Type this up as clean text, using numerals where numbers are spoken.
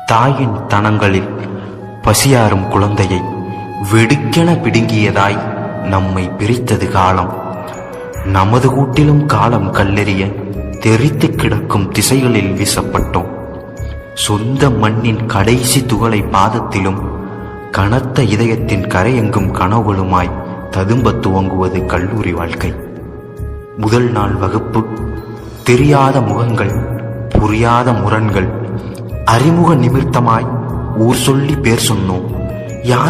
தாயின் தனங்களில் பசியாறும் குழந்தையை வெடுக்கென பிடுங்கியதாய் நம்மை பிரித்தது காலம். நமது கூட்டிலும் காலம் கல்லெறிய தெரித்து கிடக்கும் திசைகளில் வீசப்பட்டோம். சொந்த மண்ணின் கடைசி துகளை பாதத்திலும் கனத்த இதயத்தின் கரையெங்கும் கனவுகளுமாய் ததும்ப துவங்குவது கல்லூரி வாழ்க்கை. முதல் நாள் வகுப்பு, தெரியாத முகங்கள், புரியாத முரண்கள், அறிமுக நிமித்தமாய் ஊர் சொல்லி பேர் சொன்னோம். யார்